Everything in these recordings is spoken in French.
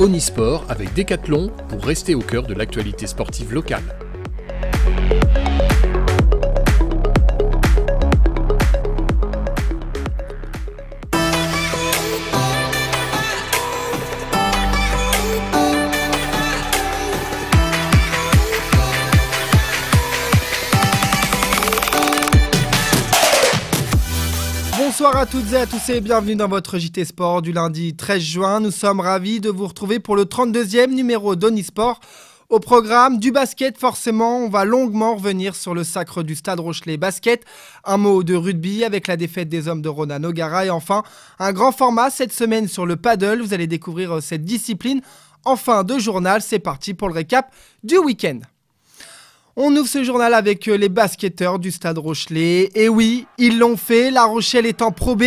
Omnisport avec Decathlon pour rester au cœur de l'actualité sportive locale. Bonsoir à toutes et à tous et bienvenue dans votre JT Sport du lundi 13 juin. Nous sommes ravis de vous retrouver pour le 32e numéro d'Omnisport. Au programme du basket, forcément, on va longuement revenir sur le sacre du Stade Rochelais Basket. Un mot de rugby avec la défaite des hommes de Ronan Nogara. Et enfin, un grand format cette semaine sur le paddle. Vous allez découvrir cette discipline en fin de journal. C'est parti pour le récap du week-end. On ouvre ce journal avec les basketteurs du Stade Rochelais. Et oui, ils l'ont fait, La Rochelle est en Pro B.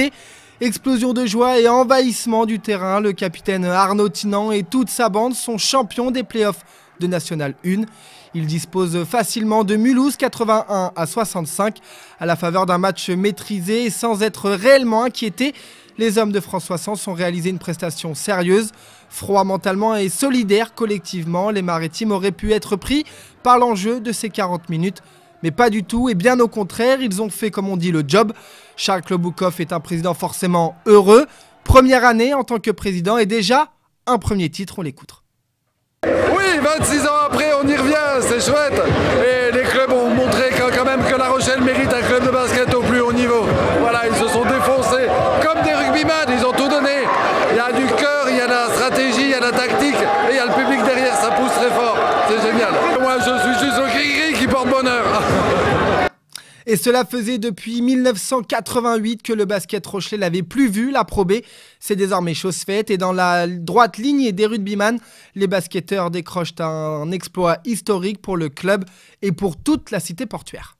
Explosion de joie et envahissement du terrain. Le capitaine Arnaud Tinan et toute sa bande sont champions des playoffs de National 1. Ils disposent facilement de Mulhouse 81-65 à la faveur d'un match maîtrisé et sans être réellement inquiétés. Les hommes de François Sens ont réalisé une prestation sérieuse. Froid mentalement et solidaire collectivement, les Maritimes auraient pu être pris par l'enjeu de ces 40 minutes. Mais pas du tout, et bien au contraire, ils ont fait, comme on dit, le job. Charles Kloboukov est un président forcément heureux. Première année en tant que président et déjà un premier titre, on l'écoute. Oui, 26 ans après, on y revient, c'est chouette. Et les clubs ont montré quand même que La Rochelle mérite un club de basket au plus haut niveau. Voilà, ils se sont défoncés comme des rugbyman, ils ont tout donné. Il y a du cœur, il y a de la stratégie, il y a de la tactique et il y a le public derrière, ça pousse très fort. C'est génial. Moi, je suis juste au gris-gris qui porte bonheur. Et cela faisait depuis 1988 que le basket Rochelais n'avait plus vu la Pro B. C'est désormais chose faite et dans la droite lignée des rugbyman, les basketteurs décrochent un exploit historique pour le club et pour toute la cité portuaire.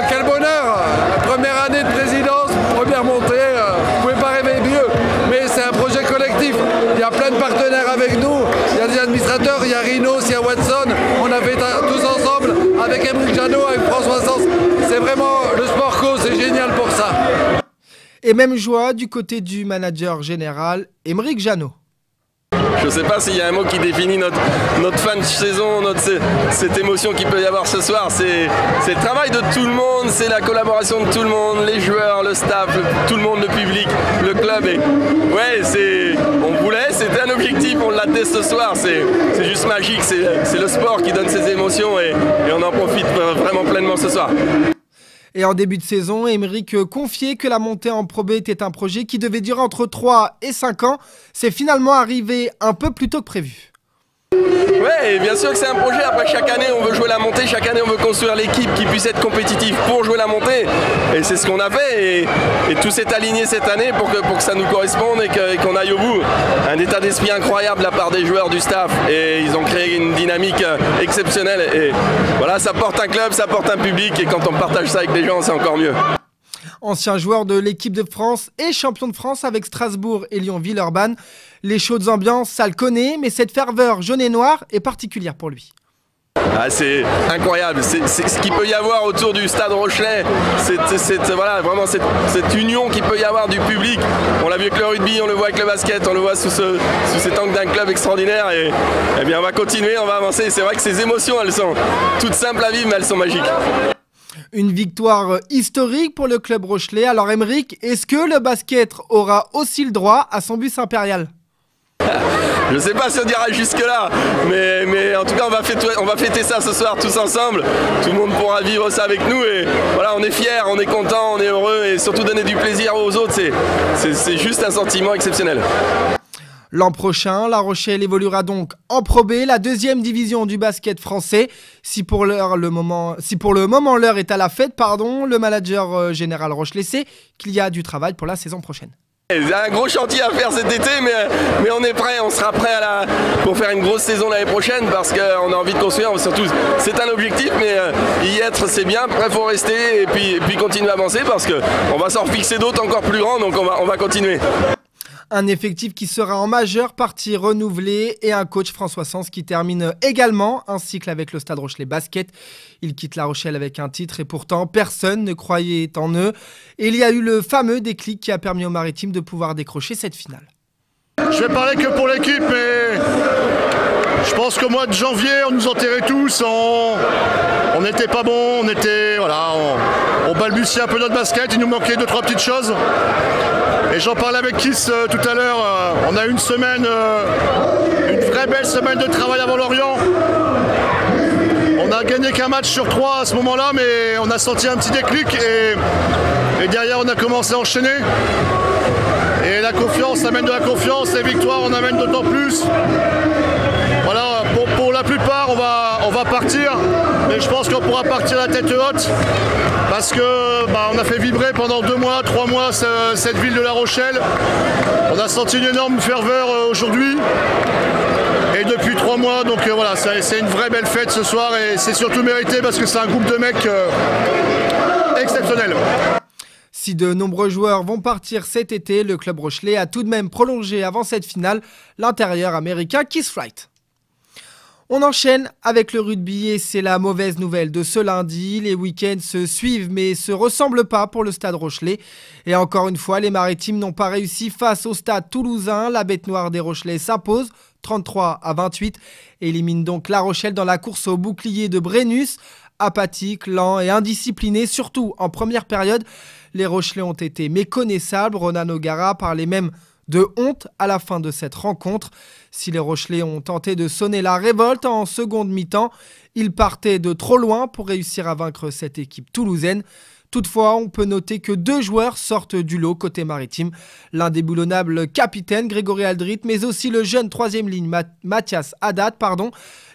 Quel bonheur! Première année de présidence, première montée, vous pouvez pas rêver mieux, mais c'est un projet collectif. Il y a plein de partenaires avec nous, il y a des administrateurs, il y a Rhinos, il y a Watson, on a fait tous ensemble avec Émeric Janot, avec François Sens. C'est vraiment le sport co, c'est génial pour ça. Et même joie du côté du manager général, Émeric Janot. Je ne sais pas s'il y a un mot qui définit notre fin de saison, cette émotion qu'il peut y avoir ce soir. C'est le travail de tout le monde, c'est la collaboration de tout le monde, les joueurs, le staff, tout le monde, le public, le club. Et ouais, on voulait, c'était un objectif, on l'a dès ce soir. C'est juste magique, c'est le sport qui donne ces émotions et on en profite vraiment pleinement ce soir. Et en début de saison, Émeric confiait que la montée en Pro B était un projet qui devait durer entre 3 et 5 ans. C'est finalement arrivé un peu plus tôt que prévu. Ouais, et bien sûr que c'est un projet. Après, chaque année, on veut jouer la montée. Chaque année, on veut construire l'équipe qui puisse être compétitive pour jouer la montée. Et c'est ce qu'on a fait. Et tout s'est aligné cette année pour que ça nous corresponde et qu'on aille au bout. Un état d'esprit incroyable de la part des joueurs, du staff. Et ils ont créé une dynamique exceptionnelle. Et voilà, ça porte un club, ça porte un public. Et quand on partage ça avec les gens, c'est encore mieux. Ancien joueur de l'équipe de France et champion de France avec Strasbourg et Lyon-Villeurbanne. Les chaudes ambiances, ça le connaît, mais cette ferveur jaune et noire est particulière pour lui. Ah, c'est incroyable, c'est ce qu'il peut y avoir autour du Stade Rochelais, voilà, vraiment cette union qu'il peut y avoir du public. On l'a vu avec le rugby, on le voit avec le basket, on le voit sous cet angle d'un club extraordinaire et bien on va continuer, on va avancer. C'est vrai que ces émotions, elles sont toutes simples à vivre, mais elles sont magiques. Une victoire historique pour le club rochelais. Alors Émeric, est-ce que le basket aura aussi le droit à son bus impérial ? Je ne sais pas si on dira jusque-là, mais en tout cas on va fêter ça ce soir tous ensemble. Tout le monde pourra vivre ça avec nous et voilà, on est fiers, on est contents, on est heureux et surtout donner du plaisir aux autres, c'est juste un sentiment exceptionnel. L'an prochain, La Rochelle évoluera donc en Pro B, la deuxième division du basket français. Si pour le moment l'heure est à la fête, le manager général Rochelais sait qu'il y a du travail pour la saison prochaine. Il y a un gros chantier à faire cet été, mais on est prêt, on sera prêt pour faire une grosse saison l'année prochaine parce qu'on a envie de construire. Surtout, c'est un objectif, mais y être c'est bien. Après, il faut rester et puis continuer à avancer parce qu'on va s'en fixer d'autres encore plus grands, donc on va continuer. Un effectif qui sera en majeure partie renouvelé et un coach François Sens qui termine également un cycle avec le Stade Rochelais Basket. Il quitte La Rochelle avec un titre et pourtant personne ne croyait en eux. Et il y a eu le fameux déclic qui a permis aux Maritimes de pouvoir décrocher cette finale. Je vais parler que pour l'équipe, mais je pense qu'au mois de janvier, on nous enterrait tous, on n'était pas bon, on balbutiait un peu notre basket, il nous manquait 2-3 petites choses. Et j'en parlais avec Kiss tout à l'heure, on a eu une vraie belle semaine de travail avant Lorient. On a gagné qu'un match sur 3 à ce moment-là, mais on a senti un petit déclic et derrière on a commencé à enchaîner. Et la confiance amène de la confiance, les victoires on amène d'autant plus. Voilà, pour la plupart on va partir, mais je pense qu'on pourra partir la tête haute parce que on a fait vibrer pendant 2 mois, 3 mois cette ville de La Rochelle. On a senti une énorme ferveur aujourd'hui et depuis 3 mois, donc voilà, c'est une vraie belle fête ce soir et c'est surtout mérité parce que c'est un groupe de mecs exceptionnel. Si de nombreux joueurs vont partir cet été, le club rochelais a tout de même prolongé avant cette finale l'intérieur américain Keith Wright. On enchaîne avec le rugby et c'est la mauvaise nouvelle de ce lundi. Les week-ends se suivent mais se ressemblent pas pour le stade rochelais. Et encore une fois, les Maritimes n'ont pas réussi face au stade toulousain. La bête noire des Rochelais s'impose 33-28 et élimine donc La Rochelle dans la course au bouclier de Brennus. Apathique, lent et indiscipliné, surtout en première période. Les Rochelais ont été méconnaissables. Ronan O'Gara parlait même de honte à la fin de cette rencontre. Si les Rochelais ont tenté de sonner la révolte en seconde mi-temps, ils partaient de trop loin pour réussir à vaincre cette équipe toulousaine. Toutefois, on peut noter que 2 joueurs sortent du lot côté maritime. L'indéboulonnable capitaine Grégory Aldrit, mais aussi le jeune 3e ligne Mathias Haddad.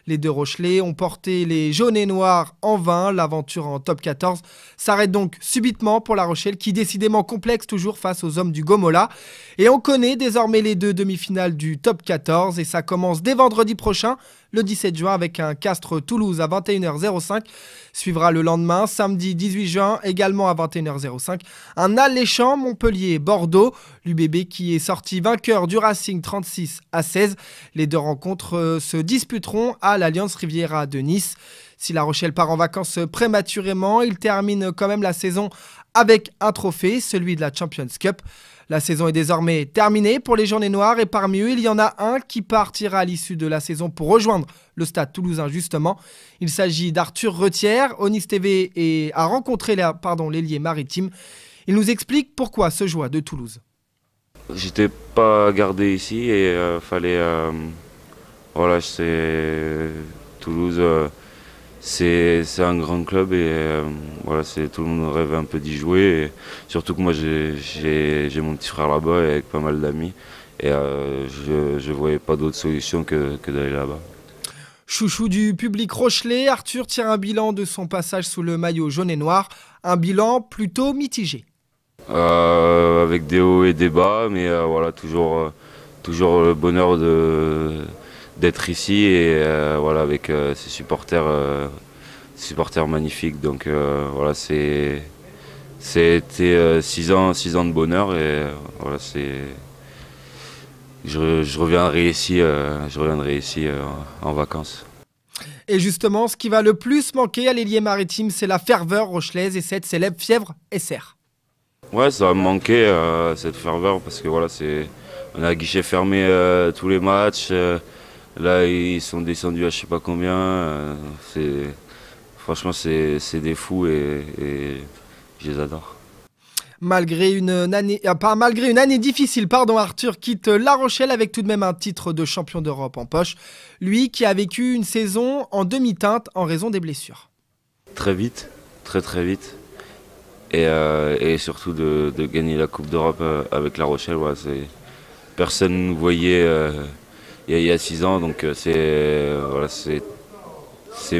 Les 2 Rochelais ont porté les jaunes et noirs en vain. L'aventure en top 14 s'arrête donc subitement pour La Rochelle qui décidément complexe toujours face aux hommes du Gomola. Et on connaît désormais les 2 demi-finales du top 14 et ça commence dès vendredi prochain, le 17 juin avec un Castres-Toulouse à 21h05. Suivra le lendemain, samedi 18 juin, également à 21h05, un alléchant Montpellier-Bordeaux. L'UBB qui est sorti vainqueur du Racing 36-16. Les 2 rencontres se disputeront à l'Alliance Riviera de Nice. Si La Rochelle part en vacances prématurément, il termine quand même la saison avec un trophée, celui de la Champions Cup. La saison est désormais terminée pour les Jaunes Noirs et parmi eux, il y en a un qui partira à l'issue de la saison pour rejoindre le stade toulousain justement. Il s'agit d'Arthur Retière. Onis TV a rencontré l'ailier maritime. Il nous explique pourquoi ce choix de Toulouse. J'étais pas gardé ici et fallait... voilà, c'est Toulouse... C'est un grand club et voilà, tout le monde rêve un peu d'y jouer. Et surtout que moi j'ai mon petit frère là-bas avec pas mal d'amis et je voyais pas d'autre solution que d'aller là-bas. Chouchou du public rochelais, Arthur tire un bilan de son passage sous le maillot jaune et noir. Un bilan plutôt mitigé. Avec des hauts et des bas, mais voilà, toujours le bonheur d'être ici et voilà, avec ces supporters magnifiques. Donc voilà, c'était 6 ans de bonheur et voilà, je reviendrai ici en vacances. Et justement, ce qui va le plus manquer à l'ailier maritime, c'est la ferveur rochelaise et cette célèbre fièvre SR. Ouais, ça va me manquer cette ferveur parce que voilà, on a guichet fermé tous les matchs. Là, ils sont descendus à je sais pas combien. Franchement, c'est des fous et je les adore. Malgré une année difficile, Arthur quitte La Rochelle avec tout de même un titre de champion d'Europe en poche. Lui qui a vécu une saison en demi-teinte en raison des blessures. Très vite, très vite. Et surtout de gagner la Coupe d'Europe avec La Rochelle. Ouais, personne ne nous voyait il y a 6 ans, donc c'est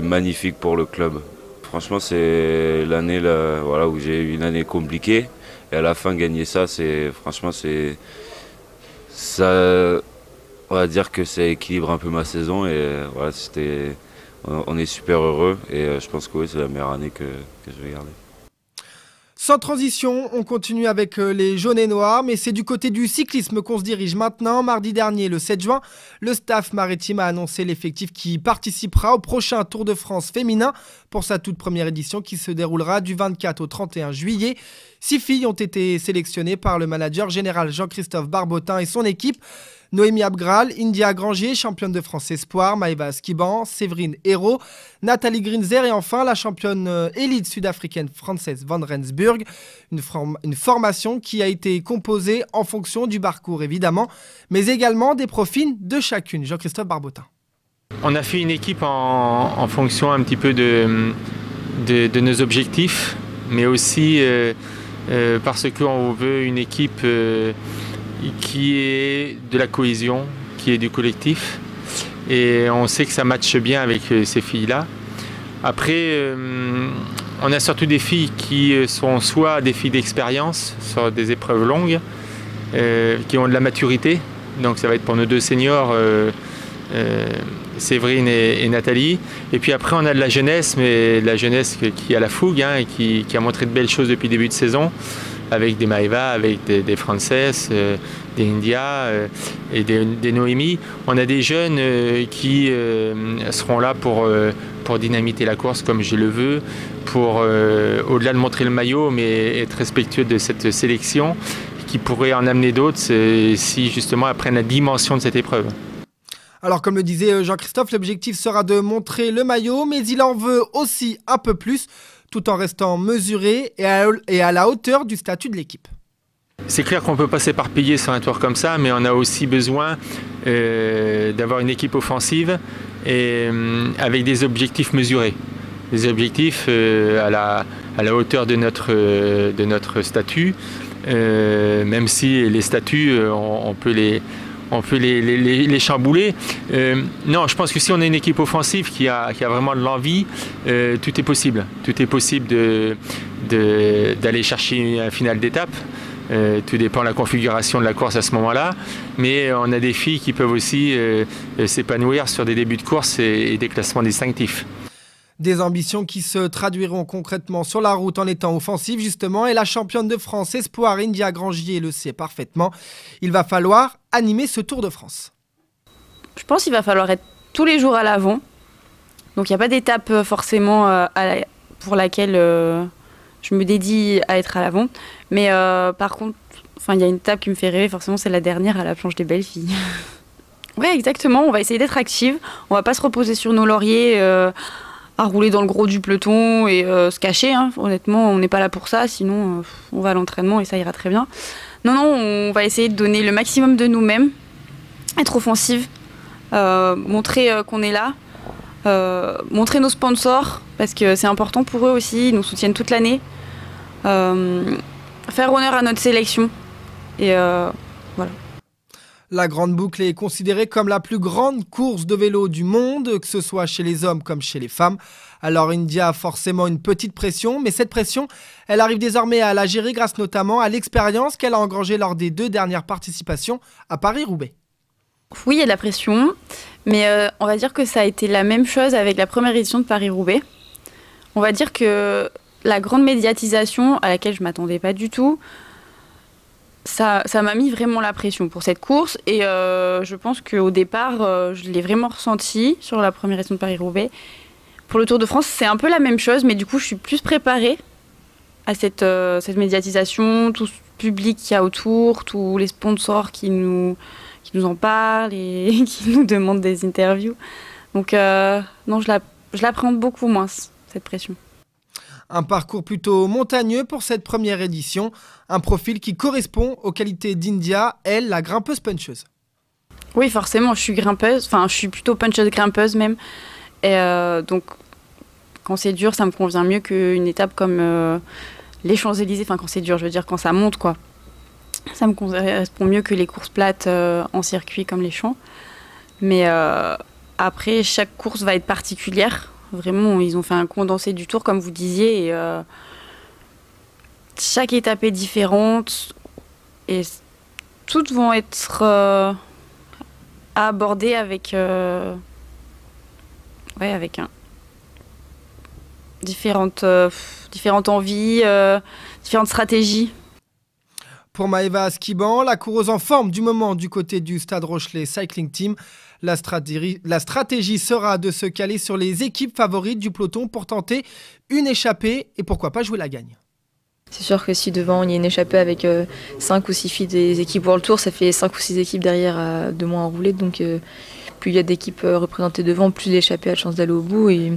magnifique pour le club. Franchement, c'est l'année voilà, où j'ai eu une année compliquée. Et à la fin, gagner ça, on va dire que ça équilibre un peu ma saison. Et voilà, on est super heureux. Et je pense que oui, c'est la meilleure année que je vais garder. Sans transition, on continue avec les jaunes et noirs, mais c'est du côté du cyclisme qu'on se dirige maintenant. Mardi dernier, le 7 juin, le staff maritime a annoncé l'effectif qui participera au prochain Tour de France féminin pour sa toute première édition qui se déroulera du 24 au 31 juillet. 6 filles ont été sélectionnées par le manager général Jean-Christophe Barbotin et son équipe. Noémie Abgral, India Grangier, championne de France Espoir, Maëva Skiban, Séverine Hérault, Nathalie Grinzer et enfin la championne élite sud-africaine Frances van Rensburg. Une formation qui a été composée en fonction du parcours évidemment, mais également des profils de chacune. Jean-Christophe Barbotin. On a fait une équipe en fonction un petit peu de nos objectifs, mais aussi parce qu'on veut une équipe qui est de la cohésion, qui est du collectif. Et on sait que ça matche bien avec ces filles-là. Après, on a surtout des filles qui sont soit des filles d'expérience sur des épreuves longues, qui ont de la maturité. Donc ça va être pour nos deux seniors, Séverine et Nathalie. Et puis après, on a de la jeunesse, mais de la jeunesse qui a la fougue et qui a montré de belles choses depuis le début de saison, avec des Maëva, avec des Frances, des India et des Noémie. On a des jeunes qui seront là pour dynamiter la course comme je le veux, pour au-delà de montrer le maillot, mais être respectueux de cette sélection, qui pourrait en amener d'autres si justement apprennent la dimension de cette épreuve. Alors comme le disait Jean-Christophe, l'objectif sera de montrer le maillot, mais il en veut aussi un peu plus, tout en restant mesuré et à la hauteur du statut de l'équipe. C'est clair qu'on ne peut pas s'éparpiller sur un tour comme ça, mais on a aussi besoin d'avoir une équipe offensive et avec des objectifs mesurés. Des objectifs à la hauteur de notre statut, même si les statuts, on peut les chambouler. Non, je pense que si on a une équipe offensive qui a vraiment de l'envie, tout est possible. Tout est possible d'aller chercher un final d'étape. Tout dépend de la configuration de la course à ce moment-là. Mais on a des filles qui peuvent aussi s'épanouir sur des débuts de course et des classements distinctifs. Des ambitions qui se traduiront concrètement sur la route en étant offensives justement, et la championne de France Espoir India Grangier le sait parfaitement. Il va falloir animer ce Tour de France. Je pense qu'il va falloir être tous les jours à l'avant. Donc il n'y a pas d'étape forcément pour laquelle je me dédie à être à l'avant. Mais par contre, il y a une étape qui me fait rêver, forcément c'est la dernière à la planche des belles filles. Oui, exactement, on va essayer d'être active. On va pas se reposer sur nos lauriers à rouler dans le gros du peloton et se cacher. Honnêtement, on n'est pas là pour ça, sinon on va à l'entraînement et ça ira très bien. Non, on va essayer de donner le maximum de nous-mêmes, être offensive, montrer qu'on est là, montrer nos sponsors, parce que c'est important pour eux aussi, ils nous soutiennent toute l'année. Faire honneur à notre sélection. Et voilà. La Grande Boucle est considérée comme la plus grande course de vélo du monde, que ce soit chez les hommes comme chez les femmes. Alors India a forcément une petite pression, mais cette pression, elle arrive désormais à la gérer grâce notamment à l'expérience qu'elle a engrangée lors des 2 dernières participations à Paris-Roubaix. Oui, il y a de la pression, mais on va dire que ça a été la même chose avec la première édition de Paris-Roubaix. On va dire que la grande médiatisation à laquelle je ne m'attendais pas du tout, ça m'a mis vraiment la pression pour cette course. Et je pense qu'au départ, je l'ai vraiment ressenti sur la première édition de Paris-Roubaix. Pour le Tour de France, c'est un peu la même chose, mais du coup, je suis plus préparée à cette médiatisation, tout ce public qu'il y a autour, tous les sponsors qui nous en parlent et qui nous demandent des interviews. Donc, non, je l'appréhende beaucoup moins, cette pression. Un parcours plutôt montagneux pour cette première édition, un profil qui correspond aux qualités d'India, elle, la grimpeuse puncheuse. Oui, forcément, je suis grimpeuse, je suis plutôt puncheuse grimpeuse même. Et donc, quand c'est dur, ça me convient mieux qu'une étape comme les Champs-Élysées, quand c'est dur, je veux dire quand ça monte, quoi. Ça me correspond mieux que les courses plates en circuit comme les Champs. Mais après, chaque course va être particulière. Vraiment, ils ont fait un condensé du tour, comme vous disiez, et chaque étape est différente, et toutes vont être abordées avec différentes envies, différentes stratégies. Pour Maëva Skiban, la coureuse en forme du moment du côté du Stade Rochelet Cycling Team, la stratégie sera de se caler sur les équipes favorites du peloton pour tenter une échappée et pourquoi pas jouer la gagne. C'est sûr que si devant il y a une échappée avec 5 ou 6 filles des équipes World Tour, ça fait 5 ou 6 équipes derrière de moins enroulées. Donc plus il y a d'équipes représentées devant, plus l'échappée a de chance d'aller au bout. Et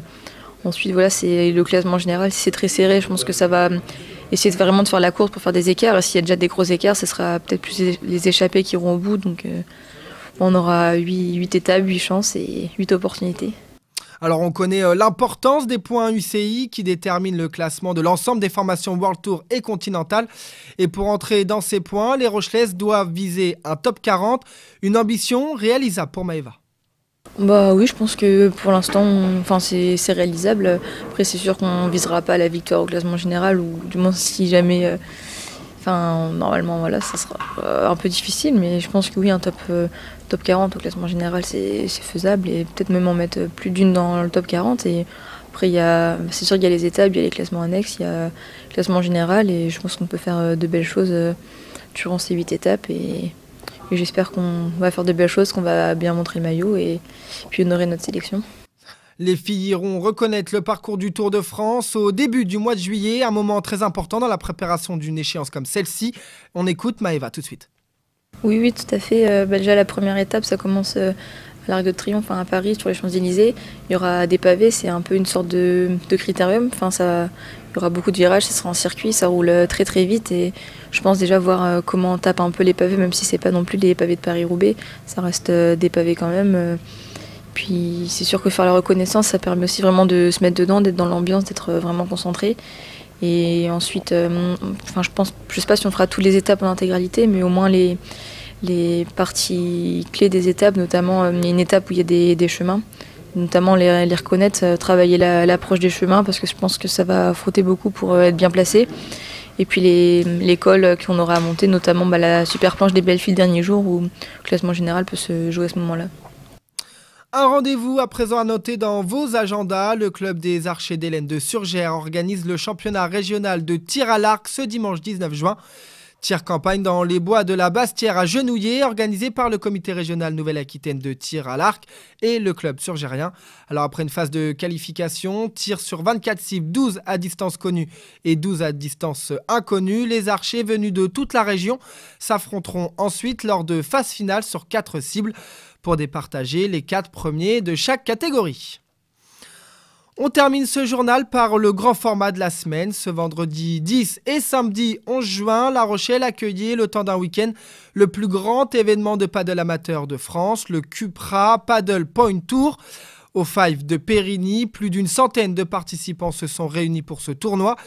ensuite, voilà, c'est le classement général. Si c'est très serré, je pense que ça va essayer vraiment de faire la course pour faire des écarts. Et s'il y a déjà des gros écarts, ce sera peut-être plus les échappées qui iront au bout. Donc on aura 8 étapes, 8 chances et 8 opportunités. Alors on connaît l'importance des points UCI qui déterminent le classement de l'ensemble des formations World Tour et continentales. Et pour entrer dans ces points, les Rochelaises doivent viser un top 40, une ambition réalisable pour Maëva. Bah oui, je pense que pour l'instant, c'est réalisable. Après, c'est sûr qu'on ne visera pas la victoire au classement général, ou du moins si jamais... normalement, voilà, ça sera un peu difficile, mais je pense que oui, un top 40 au classement général, c'est faisable, et peut-être même en mettre plus d'une dans le top 40. Et après, c'est sûr qu'il y a les étapes, il y a les classements annexes, il y a le classement général, et je pense qu'on peut faire de belles choses durant ces 8 étapes. Et j'espère qu'on va faire de belles choses, qu'on va bien montrer le maillot et puis honorer notre sélection. Les filles iront reconnaître le parcours du Tour de France au début du mois de juillet, un moment très important dans la préparation d'une échéance comme celle-ci. On écoute Maëva tout de suite. Oui, tout à fait. Déjà, la première étape, ça commence à l'Arc de Triomphe à Paris, sur les Champs-Élysées. Il y aura des pavés, c'est un peu une sorte de critérium. Il y aura beaucoup de virages, ce sera en circuit, ça roule très très vite. Et je pense déjà voir comment on tape un peu les pavés, même si c'est pas non plus les pavés de Paris-Roubaix. Ça reste des pavés quand même. Puis c'est sûr que faire la reconnaissance, ça permet aussi vraiment de se mettre dedans, d'être dans l'ambiance, d'être vraiment concentré. Et ensuite, je sais pas si on fera toutes les étapes en intégralité, mais au moins les parties clés des étapes, notamment il y a une étape où il y a des chemins, notamment les reconnaître, travailler l'approche des chemins, parce que je pense que ça va frotter beaucoup pour être bien placé. Et puis les cols qu'on aura à monter, notamment la super planche des Belleville le dernier jour, où le classement général peut se jouer à ce moment-là. Un rendez-vous à présent à noter dans vos agendas. Le club des Archers d'Hélène de Surgères organise le championnat régional de tir à l'arc ce dimanche 19 juin. Tir campagne dans les bois de la Bastière à Genouillé, organisé par le comité régional Nouvelle-Aquitaine de tir à l'arc et le club surgérien. Alors après une phase de qualification, tir sur 24 cibles, 12 à distance connue et 12 à distance inconnue, les archers venus de toute la région s'affronteront ensuite lors de phase finale sur 4 cibles pour départager les 4 premiers de chaque catégorie. On termine ce journal par le grand format de la semaine. Ce vendredi 10 et samedi 11 juin, La Rochelle accueillait le temps d'un week-end le plus grand événement de paddle amateur de France, le Cupra Paddle Point Tour. Au Five de Périgny, plus d'une centaine de participants se sont réunis pour ce tournoi.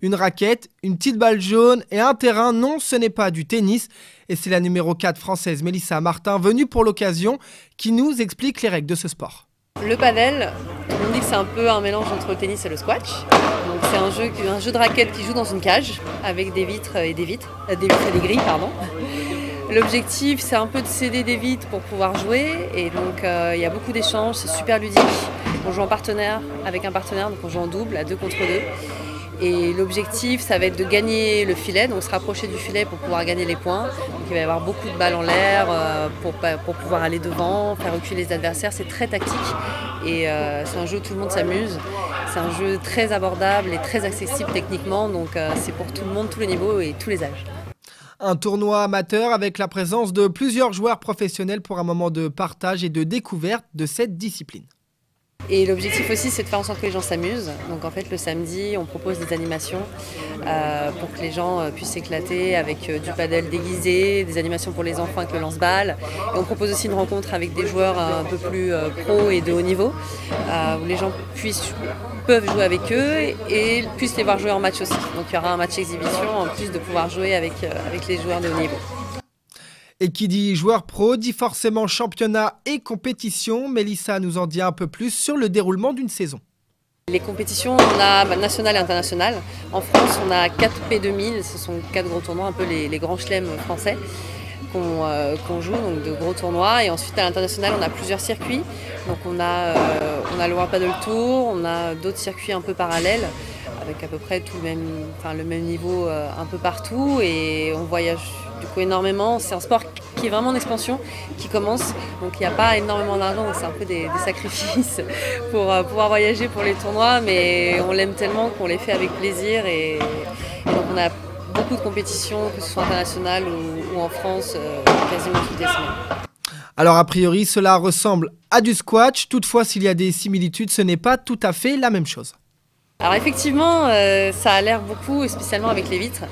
Une raquette, une petite balle jaune et un terrain. Non, ce n'est pas du tennis. Et c'est la numéro 4 française Mélissa Martin, venue pour l'occasion, qui nous explique les règles de ce sport. Le paddle, on dit que c'est un peu un mélange entre le tennis et le squash. Donc c'est un jeu de raquette qui joue dans une cage avec des vitres et des grilles, pardon. L'objectif, c'est un peu de céder des vitres pour pouvoir jouer. Et donc il y a beaucoup d'échanges, c'est super ludique. On joue en partenaire avec un partenaire, donc on joue en double à 2 contre 2. Et l'objectif, ça va être de gagner le filet, donc se rapprocher du filet pour pouvoir gagner les points. Donc il va y avoir beaucoup de balles en l'air pour pouvoir aller devant, faire reculer les adversaires. C'est très tactique et c'est un jeu où tout le monde s'amuse. C'est un jeu très abordable et très accessible techniquement, donc c'est pour tout le monde, tous les niveaux et tous les âges. Un tournoi amateur avec la présence de plusieurs joueurs professionnels pour un moment de partage et de découverte de cette discipline. Et l'objectif aussi, c'est de faire en sorte que les gens s'amusent. Donc en fait, le samedi, on propose des animations pour que les gens puissent s'éclater avec du paddle déguisé, des animations pour les enfants avec le lance-balles. Et on propose aussi une rencontre avec des joueurs un peu plus pros et de haut niveau, où les gens peuvent jouer avec eux et puissent les voir jouer en match aussi. Donc il y aura un match exhibition en plus de pouvoir jouer avec les joueurs de haut niveau. Et qui dit joueur pro dit forcément championnat et compétition. Mélissa nous en dit un peu plus sur le déroulement d'une saison. Les compétitions, on a nationales et internationales. En France, on a 4 P2000, ce sont 4 gros tournois, un peu les grands chelems français qu'on joue, donc de gros tournois. Et ensuite, à l'international, on a plusieurs circuits. Donc on a le World Paddle Tour, on a d'autres circuits un peu parallèles, avec à peu près le même niveau un peu partout. Et on voyage du coup énormément. C'est un sport qui est vraiment en expansion, qui commence. Donc il n'y a pas énormément d'argent, donc c'est un peu des sacrifices pour pouvoir voyager pour les tournois. Mais on l'aime tellement qu'on les fait avec plaisir. Et donc on a beaucoup de compétitions, que ce soit internationales ou en France, quasiment toutes les semaines. Alors a priori, cela ressemble à du squash. Toutefois, s'il y a des similitudes, ce n'est pas tout à fait la même chose. Alors effectivement, ça a l'air beaucoup, spécialement avec les vitres.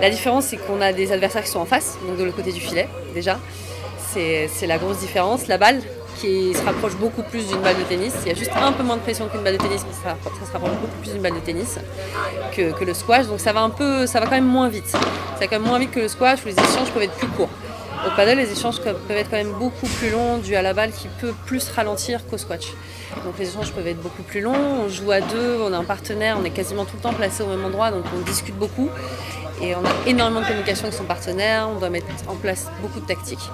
La différence, c'est qu'on a des adversaires qui sont en face, donc de l'autre côté du filet, déjà. C'est la grosse différence. La balle qui se rapproche beaucoup plus d'une balle de tennis. Il y a juste un peu moins de pression qu'une balle de tennis, mais ça se rapproche beaucoup plus d'une balle de tennis que le squash. Donc ça va quand même moins vite. Ça va quand même moins vite que le squash où les échanges peuvent être plus courts. Au paddle, les échanges peuvent être quand même beaucoup plus longs dû à la balle qui peut plus ralentir qu'au squash. Donc les échanges peuvent être beaucoup plus longs, on joue à deux, on a un partenaire, on est quasiment tout le temps placé au même endroit, donc on discute beaucoup. Et on a énormément de communication avec son partenaire, on doit mettre en place beaucoup de tactiques.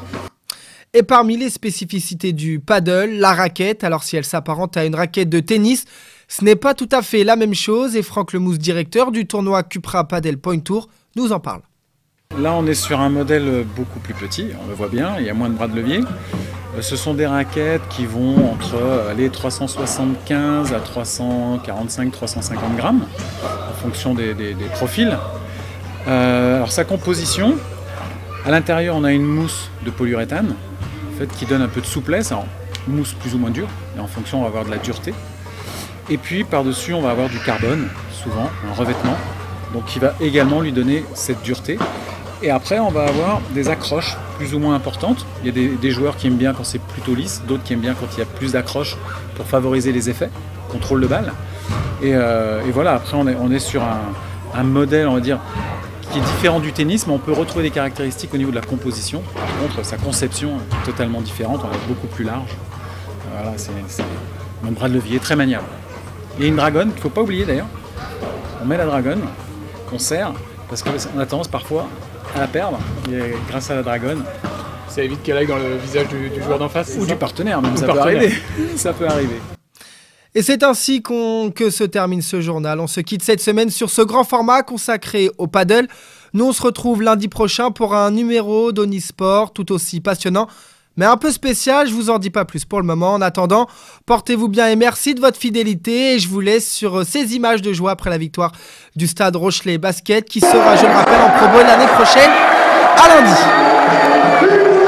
Et parmi les spécificités du paddle, la raquette. Alors si elle s'apparente à une raquette de tennis, ce n'est pas tout à fait la même chose. Et Franck Lemousse, directeur du tournoi Cupra Padel Point Tour, nous en parle. Là, on est sur un modèle beaucoup plus petit, on le voit bien, il y a moins de bras de levier. Ce sont des raquettes qui vont entre 375 à 345, 350 grammes, en fonction des profils. Alors sa composition, à l'intérieur, on a une mousse de polyuréthane, en fait, qui donne un peu de souplesse, alors mousse plus ou moins dure, et en fonction, on va avoir de la dureté. Et puis, par-dessus, on va avoir du carbone, souvent, un revêtement, donc qui va également lui donner cette dureté. Et après, on va avoir des accroches plus ou moins importantes. Il y a des joueurs qui aiment bien quand c'est plutôt lisse, d'autres qui aiment bien quand il y a plus d'accroches pour favoriser les effets, contrôle de balle. Et voilà, après on est sur un modèle, on va dire, qui est différent du tennis, mais on peut retrouver des caractéristiques au niveau de la composition. Par contre, sa conception est totalement différente, on va être beaucoup plus large. Voilà, c'est un bras de levier très maniable. Il y a une dragonne, qu'il ne faut pas oublier d'ailleurs. On met la dragonne, on serre, parce qu'on a tendance parfois à la perdre, et grâce à la dragonne. Ça évite qu'elle aille dans le visage du joueur d'en face. Ou du partenaire, même, ça peut arriver. Ça peut arriver. Et c'est ainsi que se termine ce journal. On se quitte cette semaine sur ce grand format consacré au paddle. Nous, on se retrouve lundi prochain pour un numéro d'Onisport tout aussi passionnant, mais un peu spécial. Je vous en dis pas plus pour le moment. En attendant, portez-vous bien et merci de votre fidélité. Et je vous laisse sur ces images de joie après la victoire du Stade Rochelet Basket qui sera, je le rappelle, en Pro Bowl l'année prochaine. À lundi.